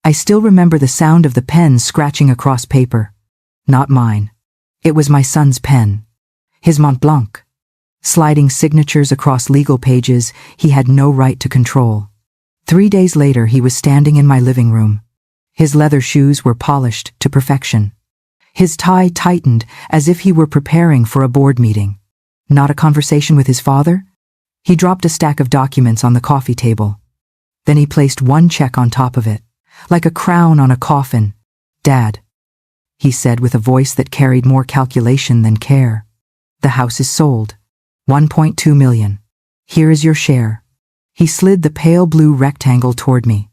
I still remember the sound of the pen scratching across paper. Not mine. It was my son's pen. His Mont Blanc. Sliding signatures across legal pages he had no right to control. 3 days later he was standing in my living room. His leather shoes were polished to perfection. His tie tightened as if he were preparing for a board meeting. Not a conversation with his father? He dropped a stack of documents on the coffee table. Then he placed one check on top of it, like a crown on a coffin. "Dad," he said with a voice that carried more calculation than care. "The house is sold. 1.2 million. Here is your share." He slid the pale blue rectangle toward me.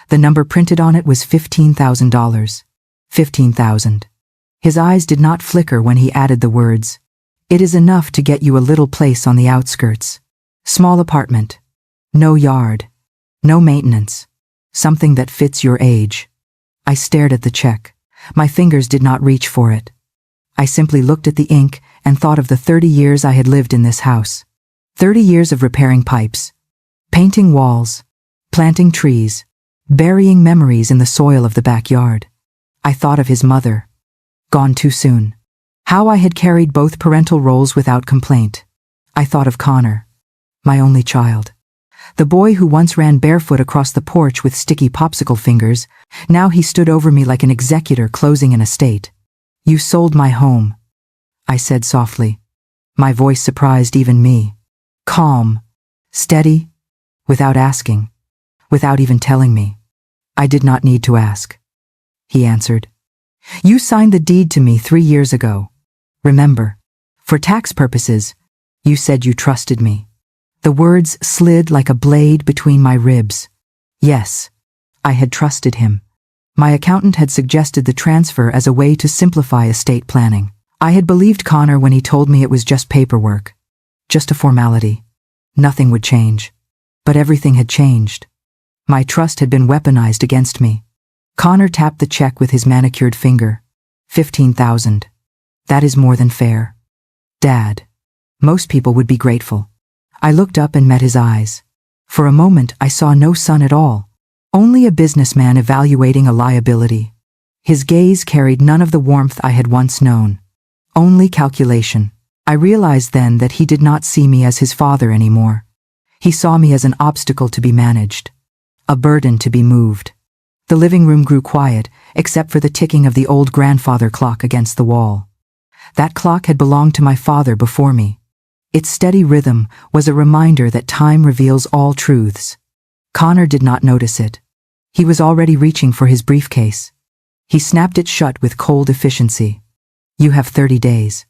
The number printed on it was $15,000. 15,000. His eyes did not flicker when he added the words, "It is enough to get you a little place on the outskirts. Small apartment. No yard. No maintenance. Something that fits your age." I stared at the check. My fingers did not reach for it. I simply looked at the ink and thought of the 30 years I had lived in this house. 30 years of repairing pipes, painting walls, planting trees, burying memories in the soil of the backyard. I thought of his mother. Gone too soon. How I had carried both parental roles without complaint. I thought of Connor, my only child. The boy who once ran barefoot across the porch with sticky popsicle fingers, now he stood over me like an executor closing an estate. "You sold my home," I said softly. My voice surprised even me. Calm, steady, without asking, without even telling me. "I did not need to ask," he answered. "You signed the deed to me 3 years ago. Remember, for tax purposes, you said you trusted me." The words slid like a blade between my ribs. Yes, I had trusted him. My accountant had suggested the transfer as a way to simplify estate planning. I had believed Connor when he told me it was just paperwork. Just a formality. Nothing would change. But everything had changed. My trust had been weaponized against me. Connor tapped the check with his manicured finger. 15,000. That is more than fair. Dad. Most people would be grateful. I looked up and met his eyes. For a moment I saw no son at all. Only a businessman evaluating a liability. His gaze carried none of the warmth I had once known. Only calculation. I realized then that he did not see me as his father anymore. He saw me as an obstacle to be managed. A burden to be moved. The living room grew quiet, except for the ticking of the old grandfather clock against the wall. That clock had belonged to my father before me. Its steady rhythm was a reminder that time reveals all truths. Connor did not notice it. He was already reaching for his briefcase. He snapped it shut with cold efficiency. "You have 30 days,"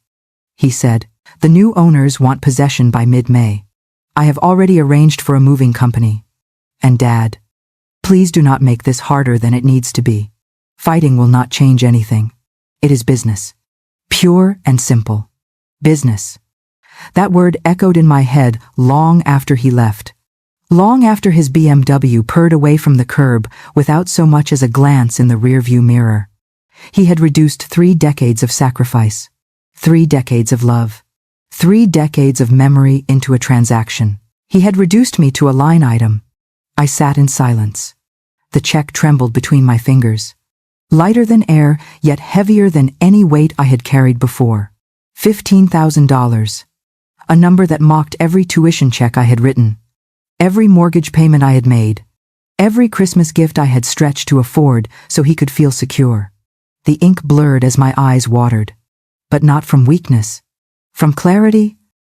he said. "The new owners want possession by mid-May. I have already arranged for a moving company. And Dad, please do not make this harder than it needs to be. Fighting will not change anything. It is business. Pure and simple. Business." That word echoed in my head long after he left. Long after his BMW purred away from the curb without so much as a glance in the rearview mirror. He had reduced 3 decades of sacrifice, 3 decades of love, 3 decades of memory into a transaction. He had reduced me to a line item. I sat in silence. The check trembled between my fingers. Lighter than air, yet heavier than any weight I had carried before. $15,000. A number that mocked every tuition check I had written, every mortgage payment I had made, every Christmas gift I had stretched to afford so he could feel secure. The ink blurred as my eyes watered. But not from weakness. From clarity.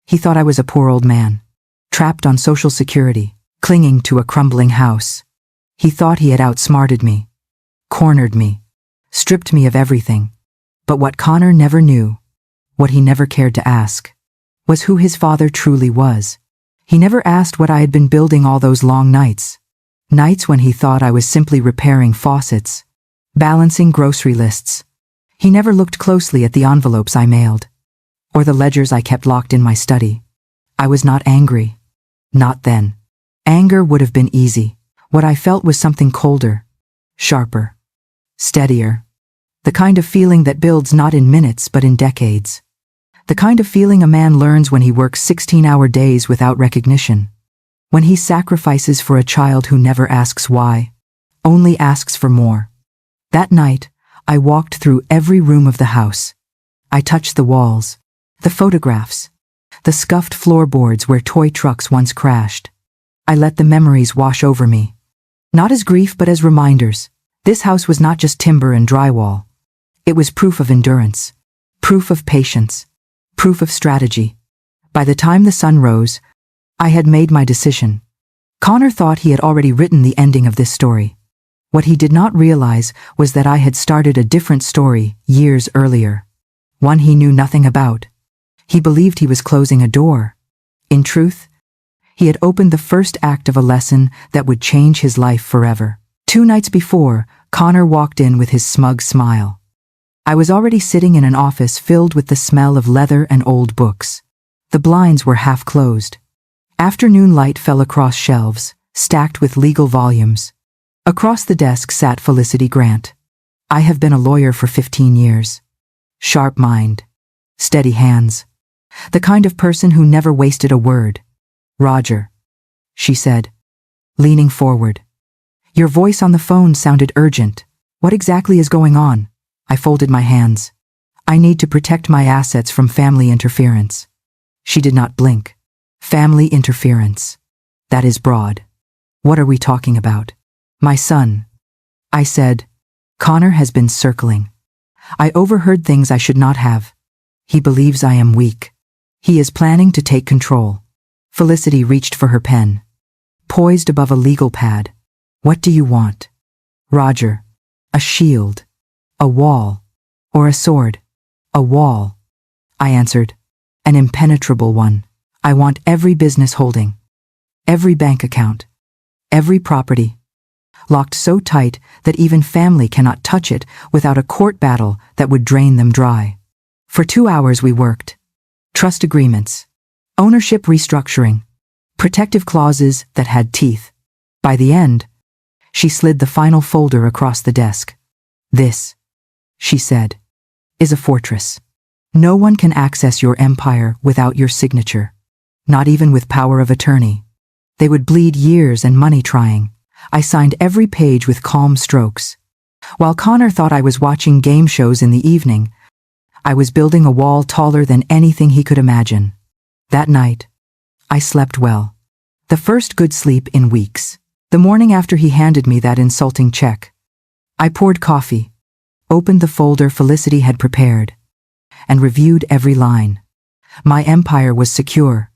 He thought I was a poor old man, trapped on Social Security, clinging to a crumbling house. He thought he had outsmarted me, cornered me, stripped me of everything. But what Connor never knew, what he never cared to ask, was who his father truly was. He never asked what I had been building all those long nights. Nights when he thought I was simply repairing faucets, balancing grocery lists. He never looked closely at the envelopes I mailed, or the ledgers I kept locked in my study. I was not angry. Not then. Anger would have been easy. What I felt was something colder, sharper, steadier. The kind of feeling that builds not in minutes but in decades. The kind of feeling a man learns when he works 16-hour days without recognition. When he sacrifices for a child who never asks why. only asks for more. That night, I walked through every room of the house. I touched the walls, the photographs, the scuffed floorboards where toy trucks once crashed. I let the memories wash over me. Not as grief but as reminders. This house was not just timber and drywall. It was proof of endurance, proof of patience, proof of strategy. By the time the sun rose, I had made my decision. Connor thought he had already written the ending of this story. What he did not realize was that I had started a different story years earlier. One he knew nothing about. He believed he was closing a door. In truth, he had opened the first act of a lesson that would change his life forever. 2 nights before, Connor walked in with his smug smile. I was already sitting in an office filled with the smell of leather and old books. The blinds were half closed. Afternoon light fell across shelves, stacked with legal volumes. Across the desk sat Felicity Grant. I have been a lawyer for 15 years. Sharp mind. Steady hands. The kind of person who never wasted a word. "Roger," she said, leaning forward. "Your voice on the phone sounded urgent. What exactly is going on?" I folded my hands. "I need to protect my assets from family interference." She did not blink. "Family interference. That is broad. What are we talking about?" "My son," I said. "Connor has been circling. I overheard things I should not have. He believes I am weak. He is planning to take control." Felicity reached for her pen, poised above a legal pad. "What do you want?" "Roger, a shield, a wall, or a sword?" "A wall," I answered. "An impenetrable one. I want every business holding, every bank account, every property, locked so tight that even family cannot touch it without a court battle that would drain them dry." For 2 hours we worked. Trust agreements, ownership restructuring, protective clauses that had teeth. By the end, she slid the final folder across the desk. "This," she said, "is a fortress. No one can access your empire without your signature. Not even with power of attorney. They would bleed years and money trying." I signed every page with calm strokes. While Connor thought I was watching game shows in the evening, I was building a wall taller than anything he could imagine. That night, I slept well. The first good sleep in weeks. The morning after he handed me that insulting check, I poured coffee, opened the folder Felicity had prepared, and reviewed every line. My empire was secure.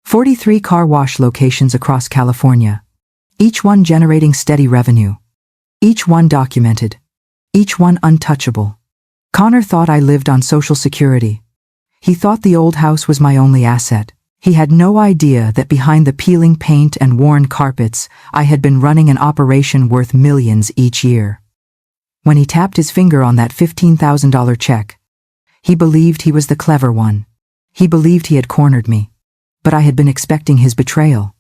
43 car wash locations across California. Each one generating steady revenue. Each one documented. Each one untouchable. Connor thought I lived on Social Security. He thought the old house was my only asset. He had no idea that behind the peeling paint and worn carpets, I had been running an operation worth millions each year. When he tapped his finger on that $15,000 check, he believed he was the clever one. He believed he had cornered me. But I had been expecting his betrayal.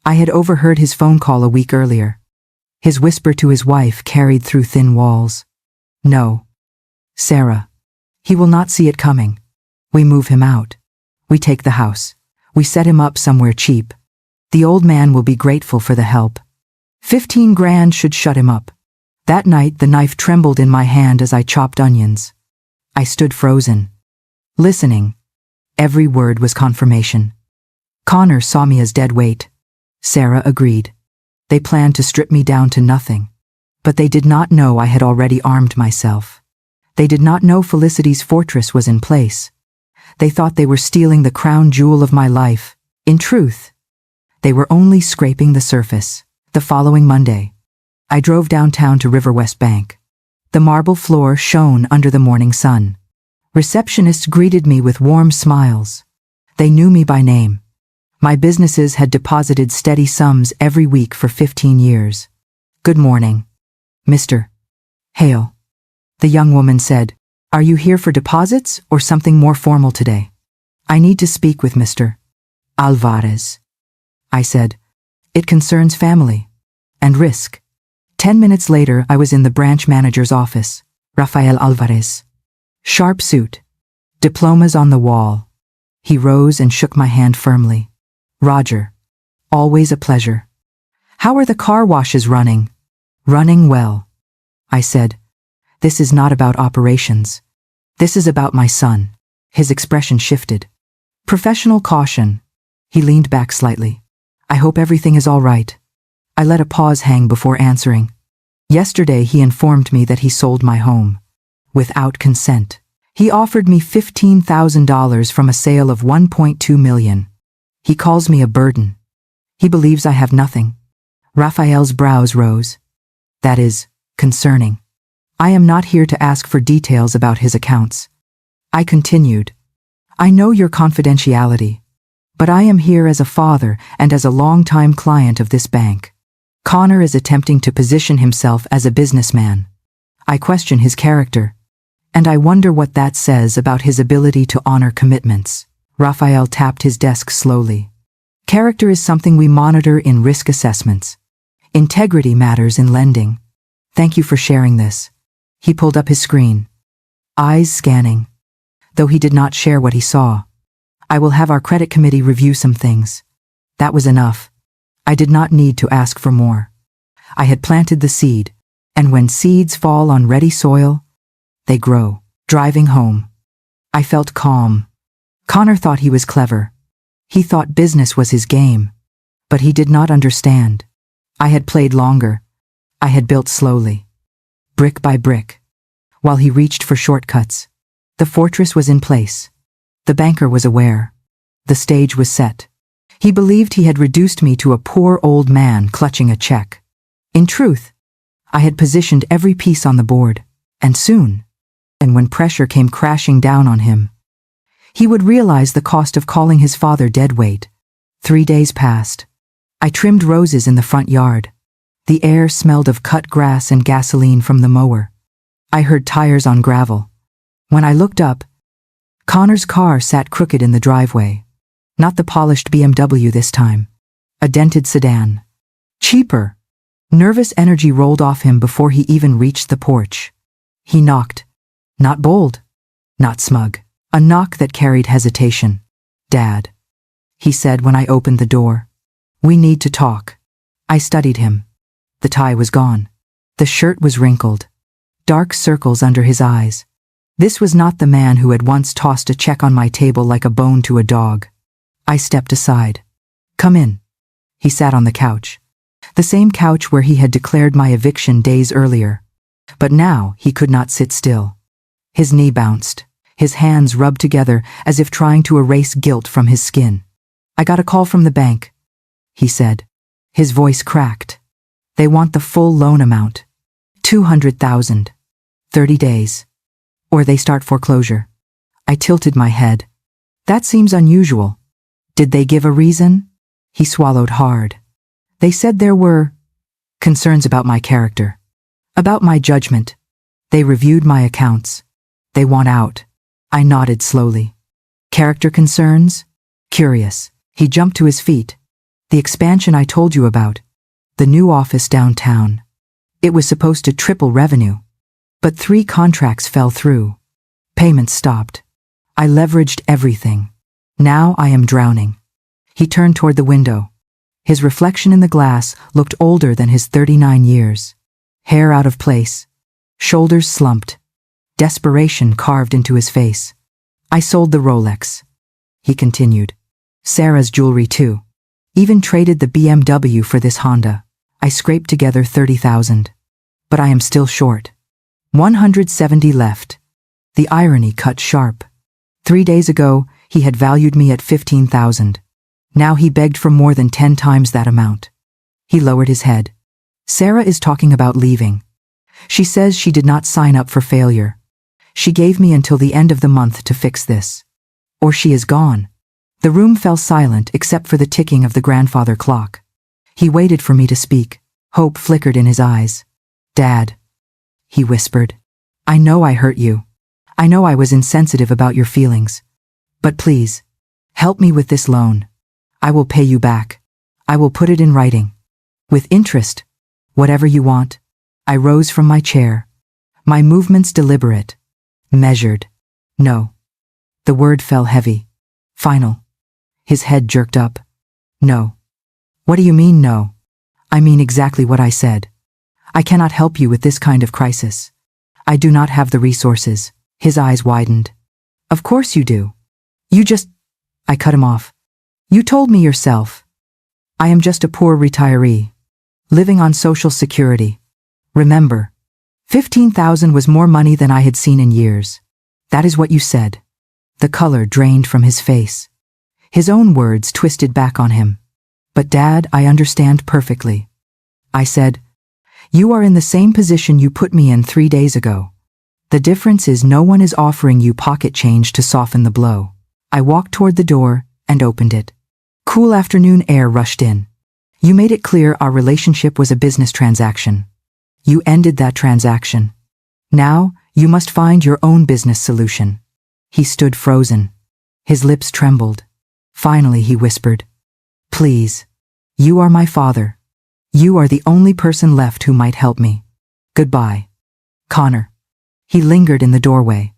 I had overheard his phone call a week earlier. His whisper to his wife carried through thin walls. "No, Sarah. He will not see it coming. We move him out. We take the house. We set him up somewhere cheap. The old man will be grateful for the help. 15 grand should shut him up." That night the knife trembled in my hand as I chopped onions. I stood frozen, listening. Every word was confirmation. Connor saw me as dead weight. Sarah agreed. They planned to strip me down to nothing. But they did not know I had already armed myself. They did not know Felicity's fortress was in place. They thought they were stealing the crown jewel of my life. In truth, they were only scraping the surface. The following Monday, I drove downtown to River West Bank. The marble floor shone under the morning sun. Receptionists greeted me with warm smiles. They knew me by name. My businesses had deposited steady sums every week for 15 years. "Good morning, Mr. Hale," the young woman said. "Are you here for deposits or something more formal today?" "I need to speak with Mr. Alvarez," I said. "It concerns family and risk." 10 minutes later, I was in the branch manager's office. Rafael Alvarez. Sharp suit. Diplomas on the wall. He rose and shook my hand firmly. "Roger. Always a pleasure. How are the car washes running?" Running well, I said. This is not about operations. This is about my son. His expression shifted. Professional caution. He leaned back slightly. I hope everything is all right. I let a pause hang before answering. Yesterday he informed me that he sold my home. Without consent. He offered me $15,000 from a sale of $1.2 million. He calls me a burden. He believes I have nothing. Raphael's brows rose. That is concerning. I am not here to ask for details about his accounts. I continued. I know your confidentiality, but I am here as a father and as a long-time client of this bank. Connor is attempting to position himself as a businessman. I question his character, and I wonder what that says about his ability to honor commitments. Raphael tapped his desk slowly. Character is something we monitor in risk assessments. Integrity matters in lending. Thank you for sharing this. He pulled up his screen, eyes scanning, though he did not share what he saw. I will have our credit committee review some things. That was enough. I did not need to ask for more. I had planted the seed, and when seeds fall on ready soil, they grow. Driving home, I felt calm. Connor thought he was clever. He thought business was his game, but he did not understand. I had played longer. I had built slowly, brick by brick. While he reached for shortcuts, the fortress was in place. The banker was aware. The stage was set. He believed he had reduced me to a poor old man clutching a check. In truth, I had positioned every piece on the board, and soon, and when pressure came crashing down on him, he would realize the cost of calling his father deadweight. 3 days passed. I trimmed roses in the front yard. The air smelled of cut grass and gasoline from the mower. I heard tires on gravel. When I looked up, Connor's car sat crooked in the driveway. Not the polished BMW this time. A dented sedan. Cheaper. Nervous energy rolled off him before he even reached the porch. He knocked. Not bold. Not smug. A knock that carried hesitation. Dad, he said when I opened the door. We need to talk. I studied him. The tie was gone. The shirt was wrinkled. Dark circles under his eyes. This was not the man who had once tossed a check on my table like a bone to a dog. I stepped aside. Come in. He sat on the couch. The same couch where he had declared my eviction days earlier. But now he could not sit still. His knee bounced. His hands rubbed together as if trying to erase guilt from his skin. I got a call from the bank, he said. His voice cracked. They want the full loan amount. 200,000. 30 days. Or they start foreclosure. I tilted my head. That seems unusual. Did they give a reason? He swallowed hard. They said there were concerns about my character. About my judgment. They reviewed my accounts. They want out. I nodded slowly. Character concerns? Curious. He jumped to his feet. The expansion I told you about. The new office downtown. It was supposed to triple revenue. But 3 contracts fell through. Payments stopped. I leveraged everything. Now I am drowning. He turned toward the window. His reflection in the glass looked older than his 39 years. Hair out of place. Shoulders slumped. Desperation carved into his face. I sold the Rolex. He continued. Sarah's jewelry too. Even traded the BMW for this Honda. I scraped together 30,000. But I am still short. 170 left. The irony cut sharp. 3 days ago, he had valued me at 15,000. Now he begged for more than 10 times that amount. He lowered his head. Sarah is talking about leaving. She says she did not sign up for failure. She gave me until the end of the month to fix this. Or she is gone. The room fell silent except for the ticking of the grandfather clock. He waited for me to speak. Hope flickered in his eyes. Dad, he whispered. I know I hurt you. I know I was insensitive about your feelings. But please, help me with this loan. I will pay you back. I will put it in writing. With interest. Whatever you want. I rose from my chair. My movements deliberate. Measured. No. The word fell heavy. Final. His head jerked up. No. What do you mean no? I mean exactly what I said. I cannot help you with this kind of crisis. I do not have the resources. His eyes widened. Of course you do. I cut him off. You told me yourself. I am just a poor retiree, living on Social Security. Remember, 15,000 was more money than I had seen in years. That is what you said. The color drained from his face. His own words twisted back on him. But Dad, I understand perfectly. I said, you are in the same position you put me in 3 days ago. The difference is no one is offering you pocket change to soften the blow. I walked toward the door and opened it. Cool afternoon air rushed in. You made it clear our relationship was a business transaction. You ended that transaction. Now, you must find your own business solution. He stood frozen. His lips trembled. Finally, he whispered, please. You are my father. You are the only person left who might help me. Goodbye. Connor. He lingered in the doorway,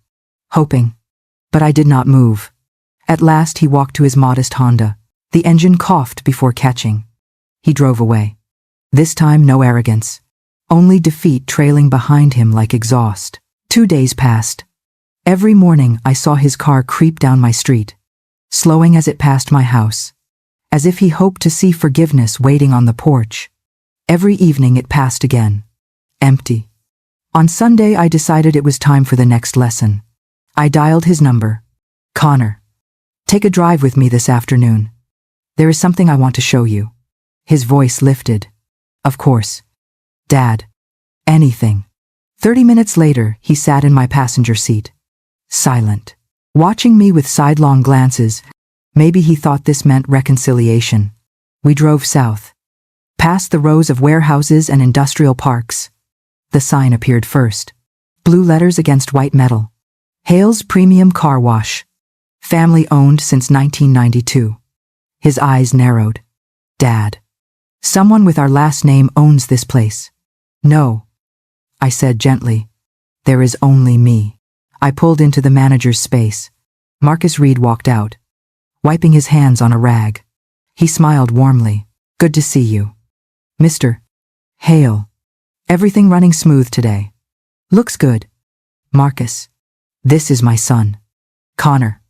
hoping. But I did not move. At last he walked to his modest Honda. The engine coughed before catching. He drove away. This time no arrogance. Only defeat trailing behind him like exhaust. 2 days passed. Every morning I saw his car creep down my street, slowing as it passed my house, as if he hoped to see forgiveness waiting on the porch. Every evening it passed again, empty. On Sunday I decided it was time for the next lesson. I dialed his number. Connor, take a drive with me this afternoon. There is something I want to show you. His voice lifted. Of course. Dad. Anything. 30 minutes later, he sat in my passenger seat, silent, watching me with sidelong glances. Maybe he thought this meant reconciliation. We drove south, past the rows of warehouses and industrial parks. The sign appeared first. Blue letters against white metal. Hale's Premium Car Wash. Family owned since 1992. His eyes narrowed. Dad. Someone with our last name owns this place. No. I said gently. There is only me. I pulled into the manager's space. Marcus Reed walked out, wiping his hands on a rag. He smiled warmly. Good to see you. Mr. Hale. Everything running smooth today. Looks good. Marcus. This is my son. Connor.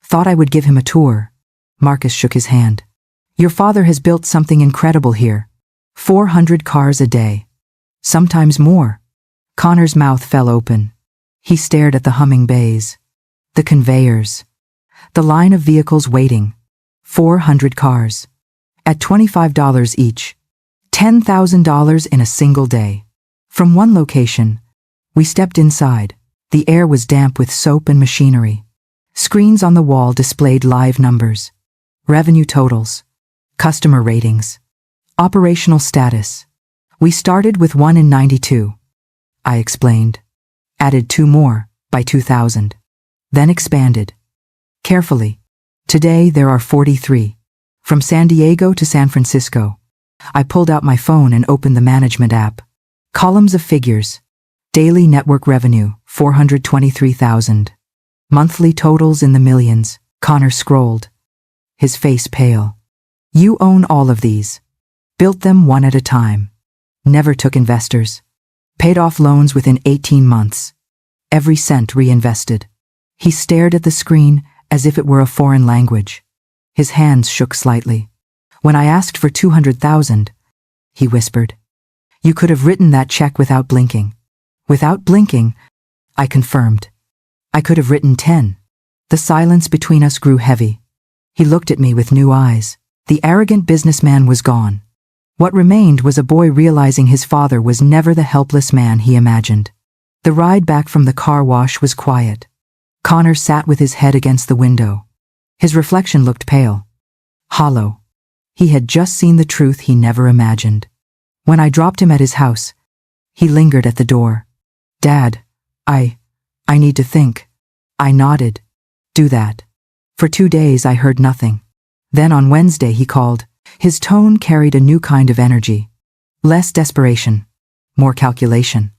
Thought I would give him a tour. Marcus shook his hand. Your father has built something incredible here. 400 cars a day. Sometimes more. Connor's mouth fell open. He stared at the humming bays, the conveyors, the line of vehicles waiting. 400 cars. At $25 each. $10,000 in a single day. From one location, we stepped inside. The air was damp with soap and machinery. Screens on the wall displayed live numbers, revenue totals, customer ratings, operational status. We started with 1 in 92. I explained. Added 2 more by 2000. Then expanded. Carefully. Today there are 43. From San Diego to San Francisco. I pulled out my phone and opened the management app. Columns of figures. Daily network revenue, 423,000. Monthly totals in the millions. Connor scrolled, his face pale. You own all of these. Built them one at a time. Never took investors. Paid off loans within 18 months. Every cent reinvested. He stared at the screen as if it were a foreign language. His hands shook slightly. When I asked for 200,000, he whispered, you could have written that check without blinking. Without blinking, I confirmed. I could have written 10. The silence between us grew heavy. He looked at me with new eyes. The arrogant businessman was gone. What remained was a boy realizing his father was never the helpless man he imagined. The ride back from the car wash was quiet. Connor sat with his head against the window. His reflection looked pale, hollow. He had just seen the truth he never imagined. When I dropped him at his house, he lingered at the door. Dad, I need to think. I nodded. Do that. For 2 days I heard nothing. Then on Wednesday he called. His tone carried a new kind of energy. Less desperation. More calculation.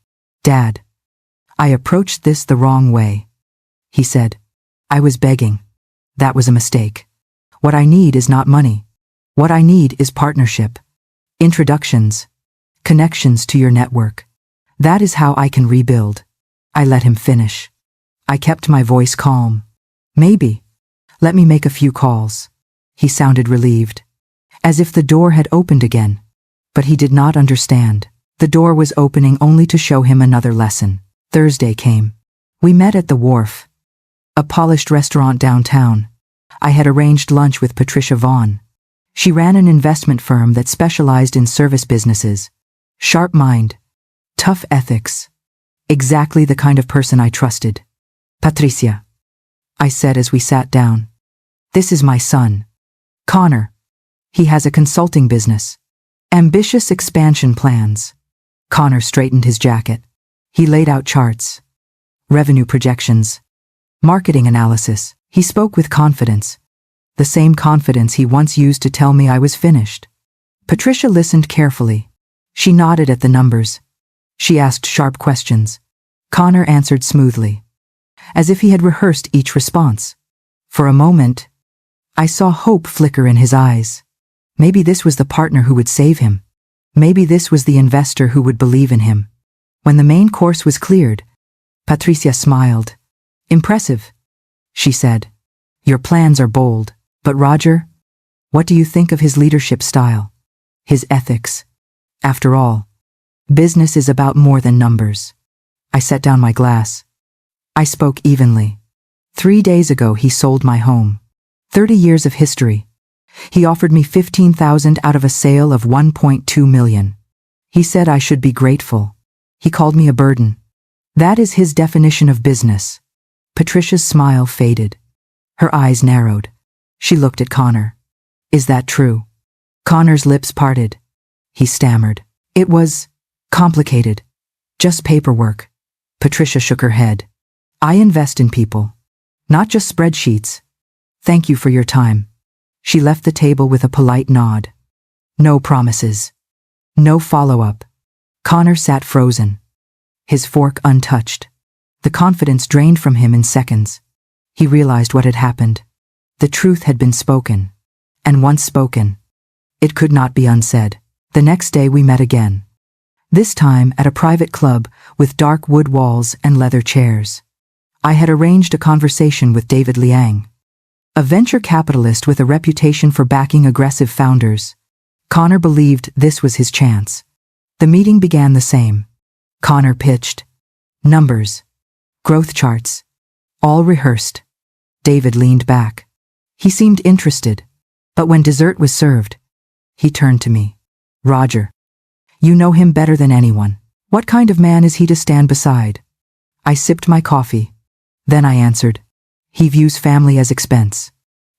Dad, I approached this the wrong way. He said. I was begging. That was a mistake. What I need is not money. What I need is partnership. Introductions. connections to your network. That is how I can rebuild. I let him finish. I kept my voice calm. Maybe. Let me make a few calls. He sounded relieved, as if the door had opened again. But he did not understand. The door was opening only to show him another lesson. Thursday came. We met at the Wharf, a polished restaurant downtown. I had arranged lunch with Patricia Vaughn. She ran an investment firm that specialized in service businesses. Sharp mind, tough ethics. Exactly the kind of person I trusted. Patricia, I said as we sat down. This is my son, Connor. He has a consulting business. Ambitious expansion plans. Connor straightened his jacket. He laid out charts, revenue projections, marketing analysis. He spoke with confidence, the same confidence he once used to tell me I was finished. Patricia listened carefully. She nodded at the numbers. She asked sharp questions. Connor answered smoothly, as if he had rehearsed each response. For a moment, I saw hope flicker in his eyes. Maybe this was the partner who would save him. Maybe this was the investor who would believe in him. When the main course was cleared, Patricia smiled. Impressive, she said. Your plans are bold, but Roger, what do you think of his leadership style? His ethics? After all, business is about more than numbers. I set down my glass. I spoke evenly. 3 days ago he sold my home. 30 years of history. He offered me $15,000 out of a sale of $1.2 million. He said I should be grateful. He called me a burden. That is his definition of business. Patricia's smile faded. Her eyes narrowed. She looked at Connor. Is that true? Connor's lips parted. He stammered. It was complicated. Just paperwork. Patricia shook her head. I invest in people, not just spreadsheets. Thank you for your time. She left the table with a polite nod. No promises. No follow-up. Connor sat frozen, his fork untouched. The confidence drained from him in seconds. He realized what had happened. The truth had been spoken. And once spoken, it could not be unsaid. The next day we met again. This time at a private club with dark wood walls and leather chairs. I had arranged a conversation with David Liang, a venture capitalist with a reputation for backing aggressive founders. Connor believed this was his chance. The meeting began the same. Connor pitched. Numbers. Growth charts. All rehearsed. David leaned back. He seemed interested. But when dessert was served, he turned to me. Roger. You know him better than anyone. What kind of man is he to stand beside? I sipped my coffee. Then I answered. He views family as expense.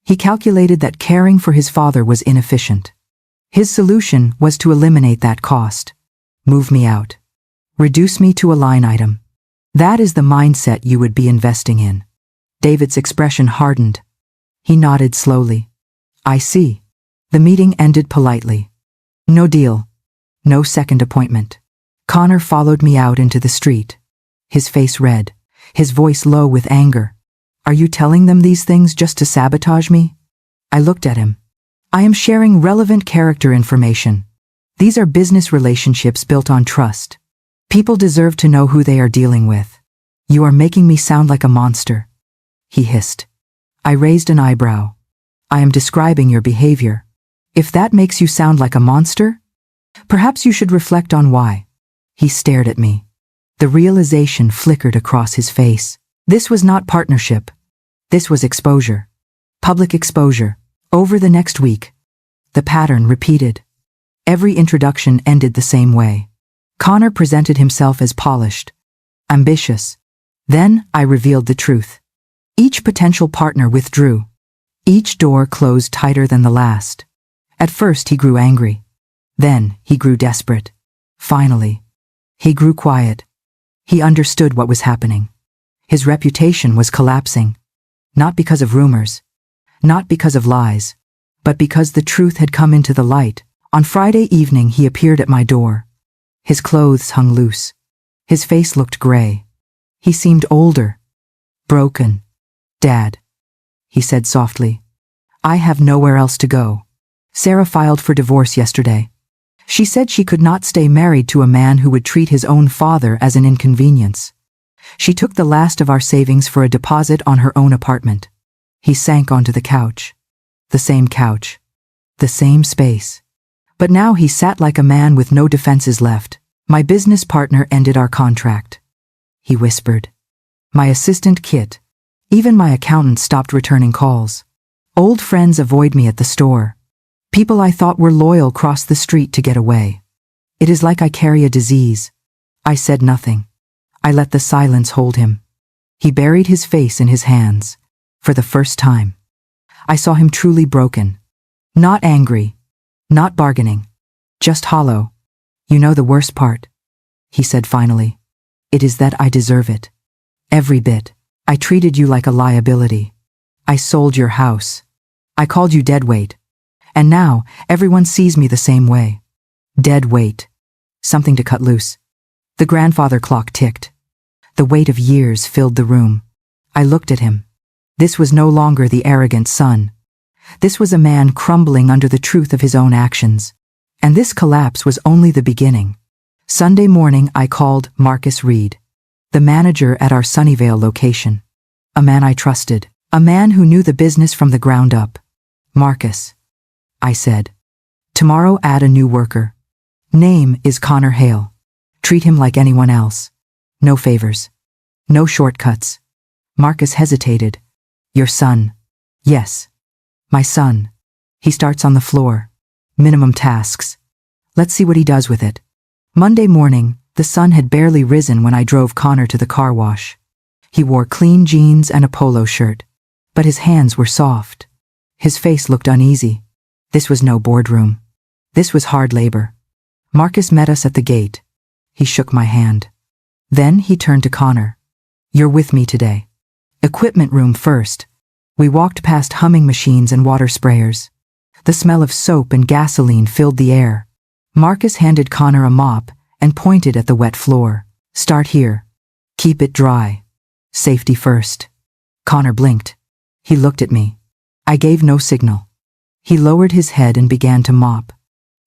He calculated that caring for his father was inefficient. His solution was to eliminate that cost. Move me out. Reduce me to a line item. That is the mindset you would be investing in. David's expression hardened. He nodded slowly. I see. The meeting ended politely. No deal. No second appointment. Connor followed me out into the street. His face red, his voice low with anger. Are you telling them these things just to sabotage me? I looked at him. I am sharing relevant character information. These are business relationships built on trust. People deserve to know who they are dealing with. You are making me sound like a monster, he hissed. I raised an eyebrow. I am describing your behavior. If that makes you sound like a monster, perhaps you should reflect on why. He stared at me. The realization flickered across his face. This was not partnership. This was exposure. Public exposure. Over the next week, the pattern repeated. Every introduction ended the same way. Connor presented himself as polished, ambitious. Then I revealed the truth. Each potential partner withdrew. Each door closed tighter than the last. At first he grew angry. Then he grew desperate. Finally, he grew quiet. He understood what was happening. His reputation was collapsing. Not because of rumors. Not because of lies. But because the truth had come into the light. On Friday evening he appeared at my door. His clothes hung loose. His face looked gray. He seemed older. Broken. Dad, he said softly. I have nowhere else to go. Sarah filed for divorce yesterday. She said she could not stay married to a man who would treat his own father as an inconvenience. She took the last of our savings for a deposit on her own apartment. He sank onto the couch. The same couch. The same space. But now he sat like a man with no defenses left. My business partner ended our contract. He whispered. My assistant quit. Even my accountant stopped returning calls. Old friends avoid me at the store. People I thought were loyal crossed the street to get away. It is like I carry a disease. I said nothing. I let the silence hold him. He buried his face in his hands. For the first time. I saw him truly broken. Not angry. Not bargaining. Just hollow. You know the worst part? He said finally. It is that I deserve it. Every bit. I treated you like a liability. I sold your house. I called you deadweight. And now, everyone sees me the same way. Dead weight. Something to cut loose. The grandfather clock ticked. The weight of years filled the room. I looked at him. This was no longer the arrogant son. This was a man crumbling under the truth of his own actions. And this collapse was only the beginning. Sunday morning I called Marcus Reed, the manager at our Sunnyvale location. A man I trusted. A man who knew the business from the ground up. Marcus, I said. Tomorrow add a new worker. Name is Connor Hale. Treat him like anyone else. No favors. No shortcuts. Marcus hesitated. Your son. Yes. My son. He starts on the floor. Minimum tasks. Let's see what he does with it. Monday morning, the sun had barely risen when I drove Connor to the car wash. He wore clean jeans and a polo shirt. But his hands were soft. His face looked uneasy. This was no boardroom. This was hard labor. Marcus met us at the gate. He shook my hand. Then he turned to Connor. You're with me today. Equipment room first. We walked past humming machines and water sprayers. The smell of soap and gasoline filled the air. Marcus handed Connor a mop and pointed at the wet floor. Start here. Keep it dry. Safety first. Connor blinked. He looked at me. I gave no signal. He lowered his head and began to mop.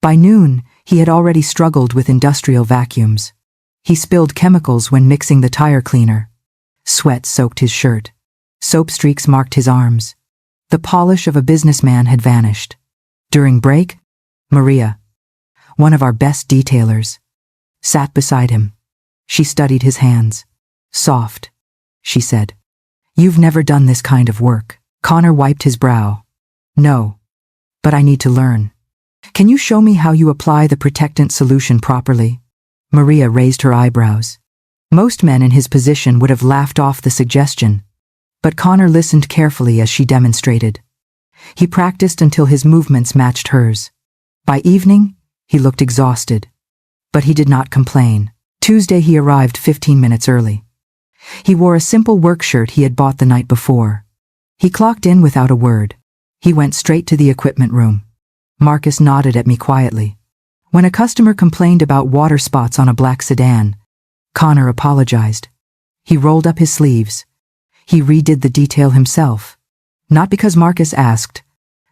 By noon, he had already struggled with industrial vacuums. He spilled chemicals when mixing the tire cleaner. Sweat soaked his shirt. Soap streaks marked his arms. The polish of a businessman had vanished. During break, Maria, one of our best detailers, sat beside him. She studied his hands. Soft, she said. You've never done this kind of work. Connor wiped his brow. No, but I need to learn. Can you show me how you apply the protectant solution properly? Maria raised her eyebrows. Most men in his position would have laughed off the suggestion. But Connor listened carefully as she demonstrated. He practiced until his movements matched hers. By evening, he looked exhausted. But he did not complain. Tuesday he arrived 15 minutes early. He wore a simple work shirt he had bought the night before. He clocked in without a word. He went straight to the equipment room. Marcus nodded at me quietly. When a customer complained about water spots on a black sedan, Connor apologized. He rolled up his sleeves. He redid the detail himself. Not because Marcus asked,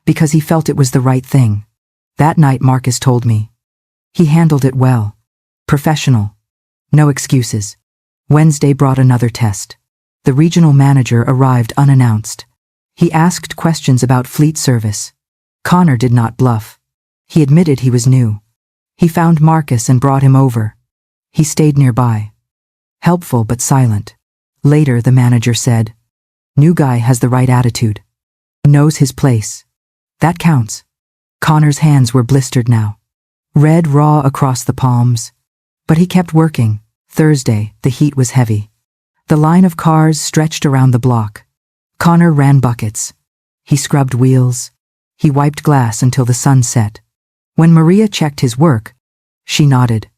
because he felt it was the right thing. That night Marcus told me. He handled it well. Professional. No excuses. Wednesday brought another test. The regional manager arrived unannounced. He asked questions about fleet service. Connor did not bluff. He admitted he was new. He found Marcus and brought him over. He stayed nearby. Helpful but silent. Later, the manager said, New guy has the right attitude. Knows his place. That counts. Connor's hands were blistered now. Red raw across the palms. But he kept working. Thursday, the heat was heavy. The line of cars stretched around the block. Connor ran buckets. He scrubbed wheels. He wiped glass until the sun set. When Maria checked his work, she nodded.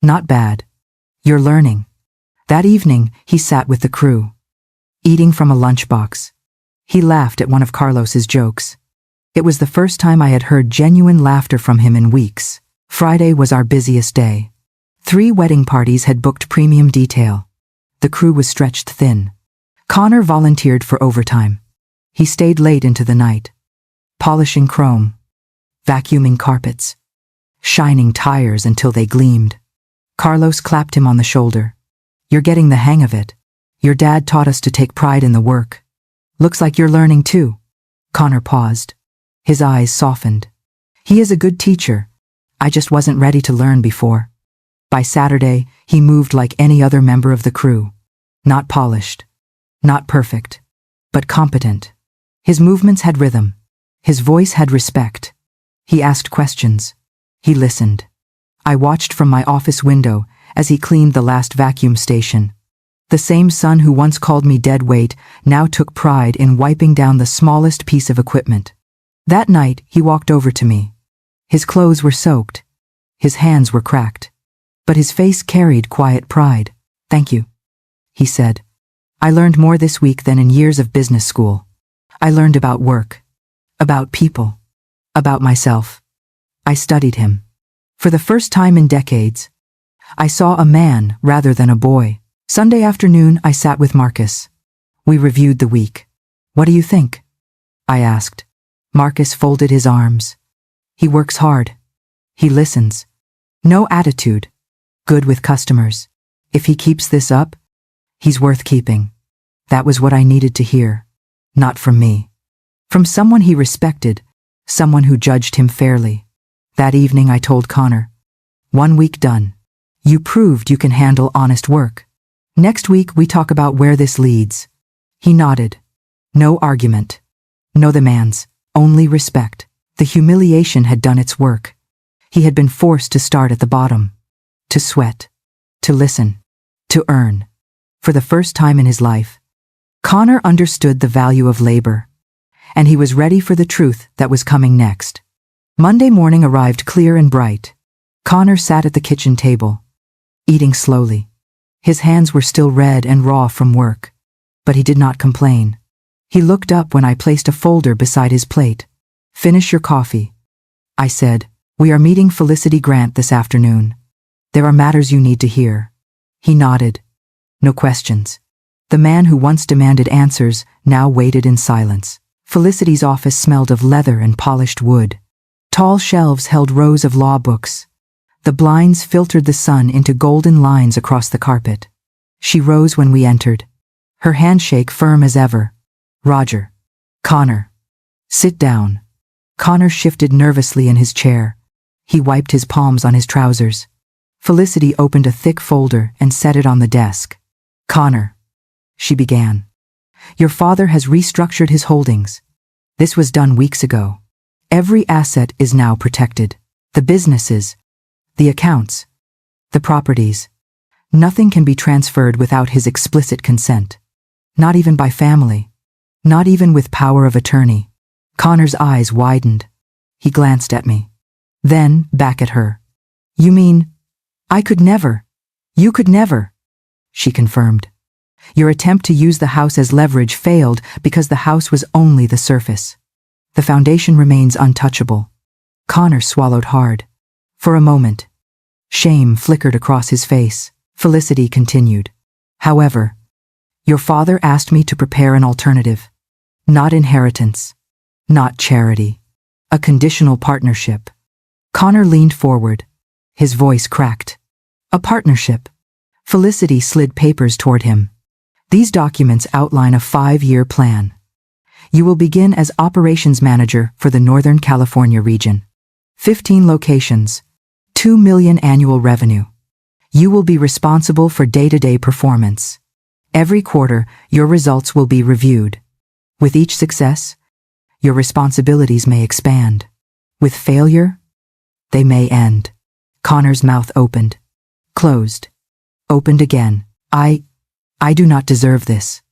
Not bad. You're learning. That evening, he sat with the crew, eating from a lunchbox. He laughed at one of Carlos's jokes. It was the first time I had heard genuine laughter from him in weeks. Friday was our busiest day. 3 wedding parties had booked premium detail. The crew was stretched thin. Connor volunteered for overtime. He stayed late into the night, polishing chrome, vacuuming carpets, shining tires until they gleamed. Carlos clapped him on the shoulder. "You're getting the hang of it. Your dad taught us to take pride in the work. Looks like you're learning too." Connor paused. His eyes softened. "He is a good teacher. I just wasn't ready to learn before." By Saturday, he moved like any other member of the crew. Not polished. Not perfect. But competent. His movements had rhythm. His voice had respect. He asked questions. He listened. I watched from my office window as he cleaned the last vacuum station. The same son who once called me dead weight now took pride in wiping down the smallest piece of equipment. That night, he walked over to me. His clothes were soaked. His hands were cracked. But his face carried quiet pride. "Thank you," he said. "I learned more this week than in years of business school. I learned about work, about people, about myself." I studied him. For the first time in decades, I saw a man rather than a boy. Sunday afternoon, I sat with Marcus. We reviewed the week. "What do you think?" I asked. Marcus folded his arms. "He works hard. He listens. No attitude. Good with customers. If he keeps this up, he's worth keeping." That was what I needed to hear. Not from me. From someone he respected, someone who judged him fairly. That evening I told Connor, "1 week done. You proved you can handle honest work. Next week we talk about where this leads." He nodded. No argument. No demands. Only respect. The humiliation had done its work. He had been forced to start at the bottom. To sweat. To listen. To earn. For the first time in his life, Connor understood the value of labor. And he was ready for the truth that was coming next. Monday morning arrived clear and bright. Connor sat at the kitchen table, eating slowly. His hands were still red and raw from work, but he did not complain. He looked up when I placed a folder beside his plate. "Finish your coffee," I said. "We are meeting Felicity Grant this afternoon. There are matters you need to hear." He nodded. No questions. The man who once demanded answers now waited in silence. Felicity's office smelled of leather and polished wood. Tall shelves held rows of law books. The blinds filtered the sun into golden lines across the carpet. She rose when we entered. Her handshake firm as ever. "Roger." "Connor." "Sit down." Connor shifted nervously in his chair. He wiped his palms on his trousers. Felicity opened a thick folder and set it on the desk. "Connor," she began, "your father has restructured his holdings. This was done weeks ago. Every asset is now protected. The businesses, the accounts, the properties. Nothing can be transferred without his explicit consent. Not even by family. Not even with power of attorney." Connor's eyes widened. He glanced at me. Then back at her. "You mean, I could never, you could never," she confirmed. "Your attempt to use the house as leverage failed because the house was only the surface. The foundation remains untouchable." Connor swallowed hard. For a moment, shame flickered across his face. Felicity continued. "However, your father asked me to prepare an alternative. Not inheritance. Not charity. A conditional partnership." Connor leaned forward. His voice cracked. "A partnership." Felicity slid papers toward him. "These documents outline a 5-year plan. You will begin as operations manager for the Northern California region. 15 locations, 2 million annual revenue. You will be responsible for day-to-day performance. Every quarter, your results will be reviewed. With each success, your responsibilities may expand. With failure, they may end." Connor's mouth opened, closed, opened again. I do not deserve this."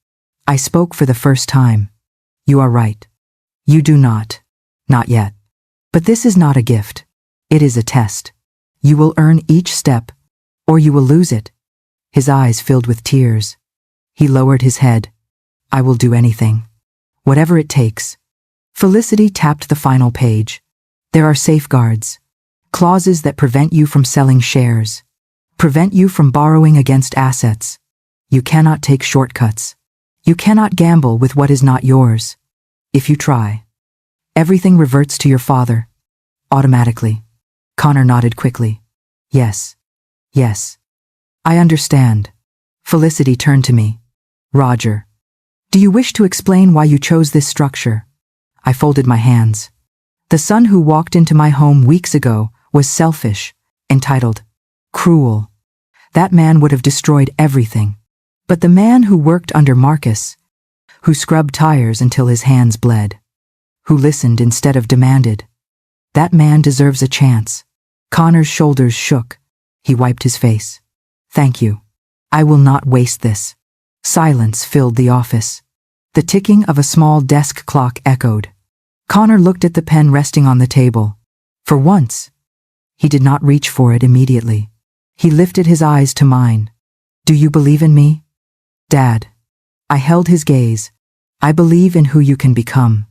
I spoke for the first time. "You are right. You do not. Not yet. But this is not a gift. It is a test. You will earn each step, or you will lose it." His eyes filled with tears. He lowered his head. "I will do anything. Whatever it takes." Felicity tapped the final page. "There are safeguards. Clauses that prevent you from selling shares. Prevent you from borrowing against assets. You cannot take shortcuts. You cannot gamble with what is not yours. If you try, everything reverts to your father. Automatically." Connor nodded quickly. Yes. Yes. I understand. Felicity turned to me. Roger. Do you wish to explain why you chose this structure? I folded my hands. The son who walked into my home weeks ago was selfish, entitled, cruel. That man would have destroyed everything. But the man who worked under Marcus, who scrubbed tires until his hands bled, who listened instead of demanded, that man deserves a chance. Connor's shoulders shook. He wiped his face. Thank you. I will not waste this. Silence filled the office. The ticking of a small desk clock echoed. Connor looked at the pen resting on the table. For once, he did not reach for it immediately. He lifted his eyes to mine. Do you believe in me? Dad. I held his gaze. I believe in who you can become,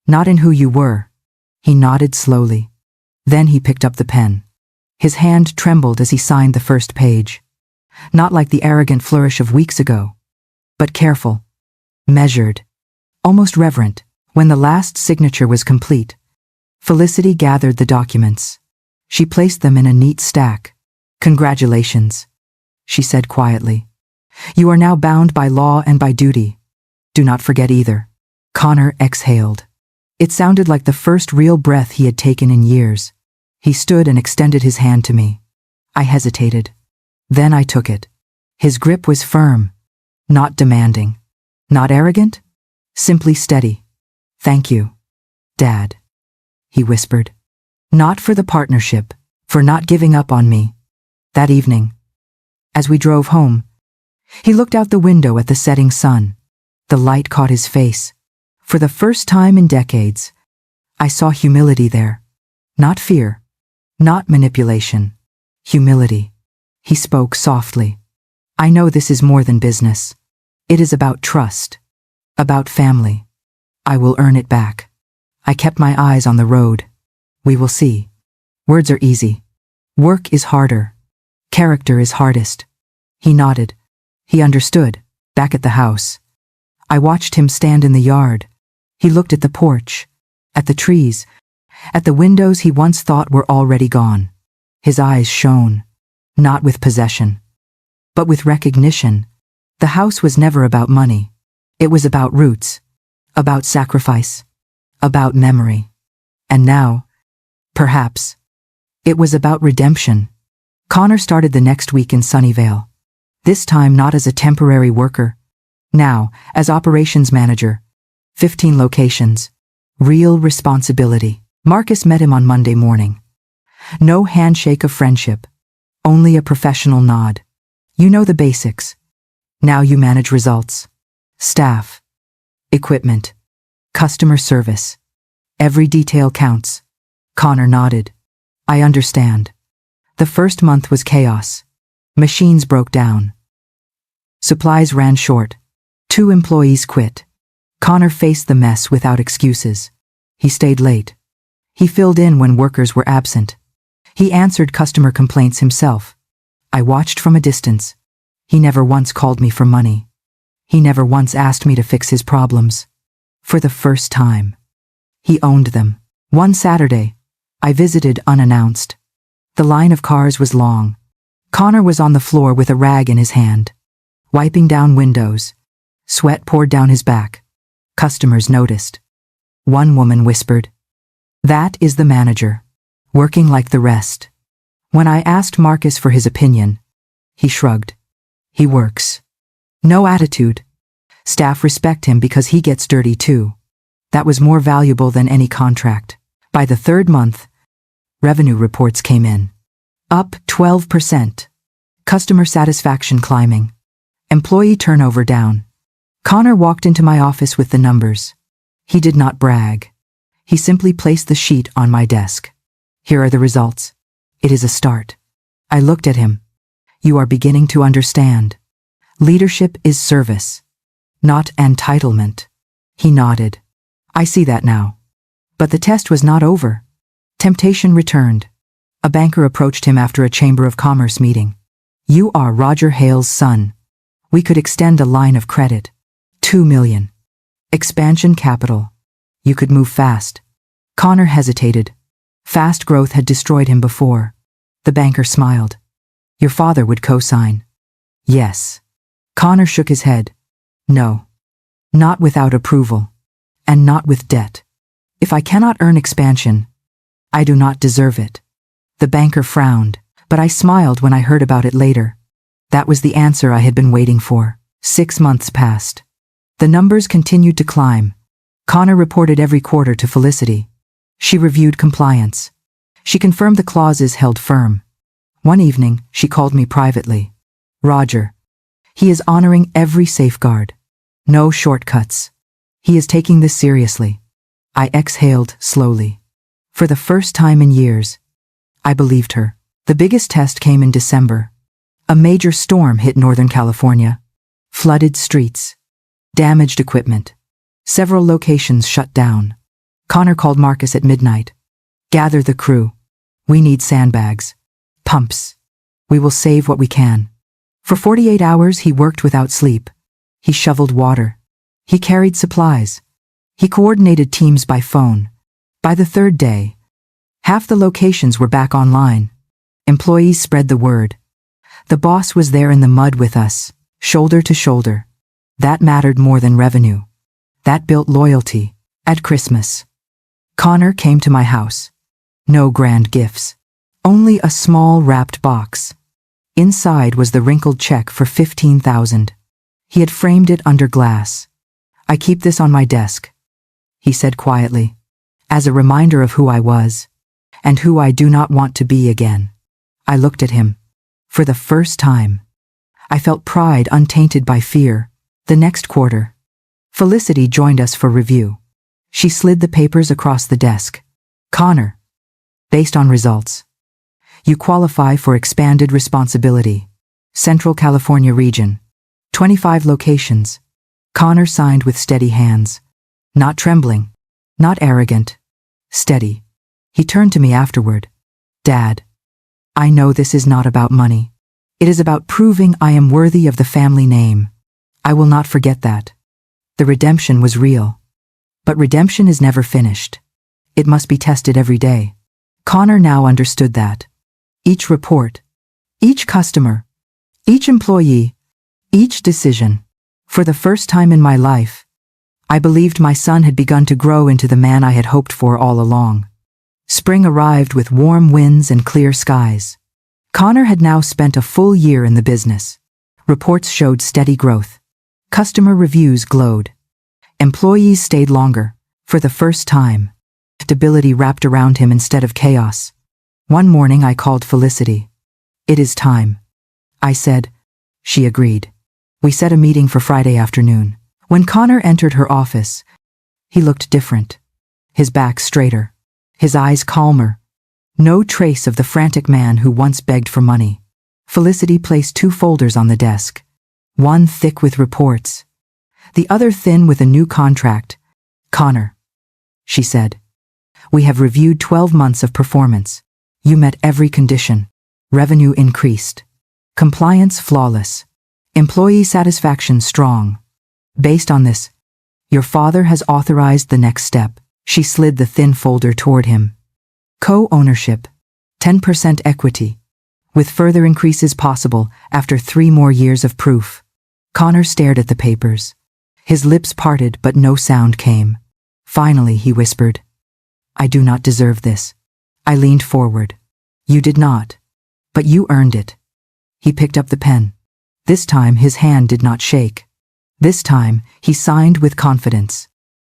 not in who you were. He nodded slowly. Then he picked up the pen. His hand trembled as he signed the first page. Not like the arrogant flourish of weeks ago, but careful, measured, almost reverent. When the last signature was complete, Felicity gathered the documents. She placed them in a neat stack. Congratulations, she said quietly. You are now bound by law and by duty. Do not forget either. Connor exhaled. It sounded like the first real breath he had taken in years. He stood and extended his hand to me. I hesitated. Then I took it. His grip was firm, not demanding, not arrogant, simply steady. Thank you, Dad, he whispered. Not for the partnership, for not giving up on me. That evening, as we drove home, he looked out the window at the setting sun. The light caught his face. For the first time in decades, I saw humility there. Not fear, not manipulation. Humility. He spoke softly. I know this is more than business. It is about trust, about family. I will earn it back. I kept my eyes on the road. We will see. Words are easy. Work is harder. Character is hardest. He nodded. He understood. Back at the house, I watched him stand in the yard. He looked at the porch, at the trees, at the windows he once thought were already gone. His eyes shone, not with possession, but with recognition. The house was never about money. It was about roots, about sacrifice, about memory. And now, perhaps, it was about redemption. Connor started the next week in Sunnyvale. This time not as a temporary worker. Now, as operations manager. 15 locations. Real responsibility. Marcus met him on Monday morning. No handshake of friendship. Only a professional nod. You know the basics. Now you manage results. Staff. Equipment. Customer service. Every detail counts. Connor nodded. I understand. The first month was chaos. Machines broke down. Supplies ran short. 2 employees quit. Connor faced the mess without excuses. He stayed late. He filled in when workers were absent. He answered customer complaints himself. I watched from a distance. He never once called me for money. He never once asked me to fix his problems. For the first time, he owned them. One Saturday, I visited unannounced. The line of cars was long. Connor was on the floor with a rag in his hand, wiping down windows. Sweat poured down his back. Customers noticed. One woman whispered, "That is the manager, working like the rest." When I asked Marcus for his opinion, he shrugged. He works. No attitude. Staff respect him because he gets dirty too. That was more valuable than any contract. By the 3rd month, revenue reports came in. Up 12%. Customer satisfaction climbing. Employee turnover down. Connor walked into my office with the numbers. He did not brag. He simply placed the sheet on my desk. Here are the results. It is a start. I looked at him. You are beginning to understand. Leadership is service, not entitlement. He nodded. I see that now. But the test was not over. Temptation returned. A banker approached him after a Chamber of Commerce meeting. You are Roger Hale's son. We could extend a line of credit. 2 million. Expansion capital. You could move fast. Connor hesitated. Fast growth had destroyed him before. The banker smiled. Your father would co-sign. Yes. Connor shook his head. No. Not without approval. And not with debt. If I cannot earn expansion, I do not deserve it. The banker frowned, but I smiled when I heard about it later. That was the answer I had been waiting for. 6 months passed. The numbers continued to climb. Connor reported every quarter to Felicity. She reviewed compliance. She confirmed the clauses held firm. One evening, she called me privately. Roger. He is honoring every safeguard. No shortcuts. He is taking this seriously. I exhaled slowly. For the first time in years, I believed her. The biggest test came in December. A major storm hit Northern California. Flooded streets. Damaged equipment. Several locations shut down. Connor called Marcus at midnight. Gather the crew. We need sandbags. Pumps. We will save what we can. For 48 hours he worked without sleep. He shoveled water. He carried supplies. He coordinated teams by phone. By the third day, half the locations were back online. Employees spread the word. The boss was there in the mud with us, shoulder to shoulder. That mattered more than revenue. That built loyalty. At Christmas, Connor came to my house. No grand gifts. Only a small wrapped box. Inside was the wrinkled check for $15,000. He had framed it under glass. I keep this on my desk, he said quietly, as a reminder of who I was, and who I do not want to be again. I looked at him. For the first time, I felt pride untainted by fear. The next quarter, Felicity joined us for review. She slid the papers across the desk. Connor, based on results, you qualify for expanded responsibility. Central California region. 25 locations. Connor signed with steady hands. Not trembling. Not arrogant. Steady. He turned to me afterward. Dad, I know this is not about money. It is about proving I am worthy of the family name. I will not forget that. The redemption was real. But redemption is never finished. It must be tested every day. Connor now understood that. Each report, each customer, each employee, each decision. For the first time in my life, I believed my son had begun to grow into the man I had hoped for all along. Spring arrived with warm winds and clear skies. Connor had now spent a full year in the business. Reports showed steady growth. Customer reviews glowed. Employees stayed longer. For the first time, stability wrapped around him instead of chaos. One morning I called Felicity. It is time, I said. She agreed. We set a meeting for Friday afternoon. When Connor entered her office, he looked different. His back straighter. His eyes calmer. No trace of the frantic man who once begged for money. Felicity placed 2 folders on the desk. One thick with reports. The other thin with a new contract. Connor, she said. We have reviewed 12 months of performance. You met every condition. Revenue increased. Compliance flawless. Employee satisfaction strong. Based on this, your father has authorized the next step. She slid the thin folder toward him. Co-ownership. 10% equity. With further increases possible after 3 more years of proof. Connor stared at the papers. His lips parted but no sound came. Finally he whispered, I do not deserve this. I leaned forward. You did not. But you earned it. He picked up the pen. This time his hand did not shake. This time he signed with confidence.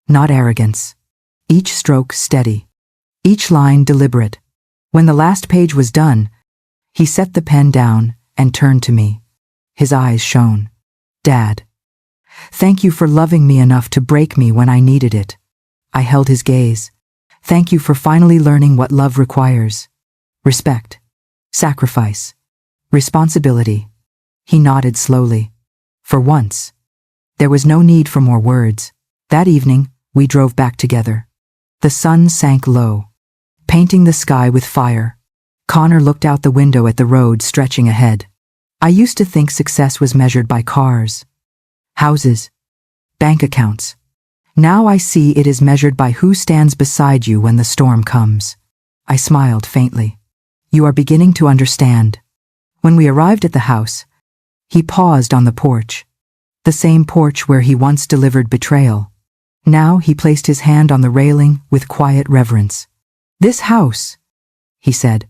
Not arrogance. Each stroke steady. Each line deliberate. When the last page was done, he set the pen down and turned to me. His eyes shone. Dad, thank you for loving me enough to break me when I needed it. I held his gaze. Thank you for finally learning what love requires. Respect. Sacrifice. Responsibility. He nodded slowly. For once, there was no need for more words. That evening, we drove back together. The sun sank low, painting the sky with fire. Connor looked out the window at the road stretching ahead. I used to think success was measured by cars, houses, bank accounts. Now I see it is measured by who stands beside you when the storm comes. I smiled faintly. You are beginning to understand. When we arrived at the house, he paused on the porch. The same porch where he once delivered betrayal. Now he placed his hand on the railing with quiet reverence. This house, he said.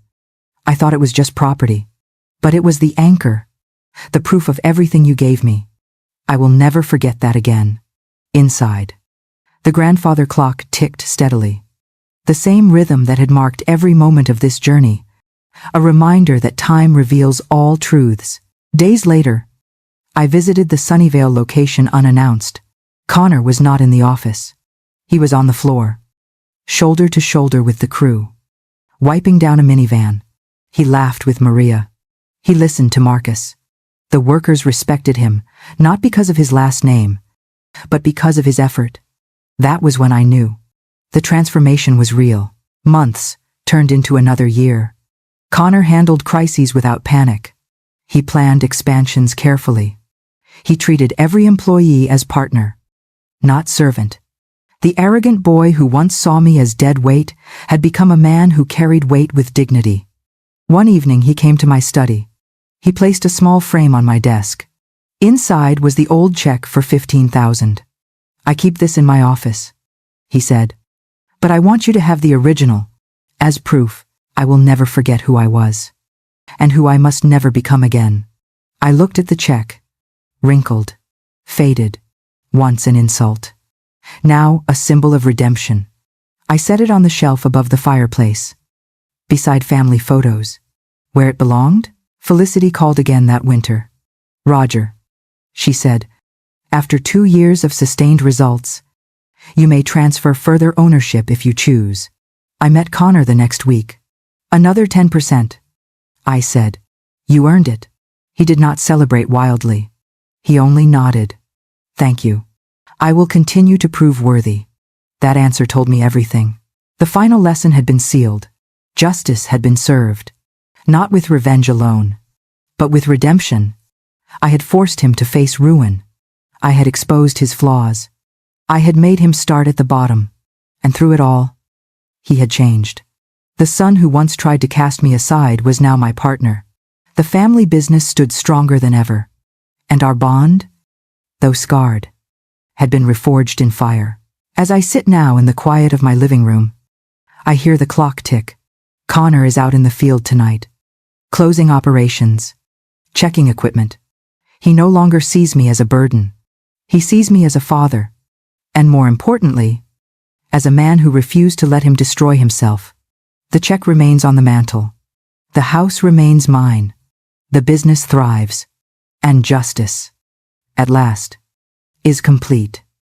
I thought it was just property. But it was the anchor. The proof of everything you gave me. I will never forget that again. Inside. The grandfather clock ticked steadily. The same rhythm that had marked every moment of this journey. A reminder that time reveals all truths. Days later, I visited the Sunnyvale location unannounced. Connor was not in the office. He was on the floor, shoulder to shoulder with the crew, wiping down a minivan. He laughed with Maria. He listened to Marcus. The workers respected him, not because of his last name, but because of his effort. That was when I knew. The transformation was real. Months turned into another year. Connor handled crises without panic. He planned expansions carefully. He treated every employee as partner, not servant. The arrogant boy who once saw me as dead weight had become a man who carried weight with dignity. One evening he came to my study. He placed a small frame on my desk. Inside was the old check for $15,000. I keep this in my office, he said. But I want you to have the original. As proof, I will never forget who I was. And who I must never become again. I looked at the check. Wrinkled. Faded. Once an insult. Now a symbol of redemption. I set it on the shelf above the fireplace. Beside family photos. Where it belonged? Felicity called again that winter. Roger, she said, after 2 years of sustained results, you may transfer further ownership if you choose. I met Connor the next week. Another 10%. I said, you earned it. He did not celebrate wildly. He only nodded. Thank you. I will continue to prove worthy. That answer told me everything. The final lesson had been sealed. Justice had been served. Not with revenge alone, but with redemption. I had forced him to face ruin. I had exposed his flaws. I had made him start at the bottom. And through it all, he had changed. The son who once tried to cast me aside was now my partner. The family business stood stronger than ever. And our bond, though scarred, had been reforged in fire. As I sit now in the quiet of my living room, I hear the clock tick. Connor is out in the field tonight. Closing operations. Checking equipment. He no longer sees me as a burden. He sees me as a father. And more importantly, as a man who refused to let him destroy himself. The check remains on the mantle. The house remains mine. The business thrives. And justice, at last, is complete.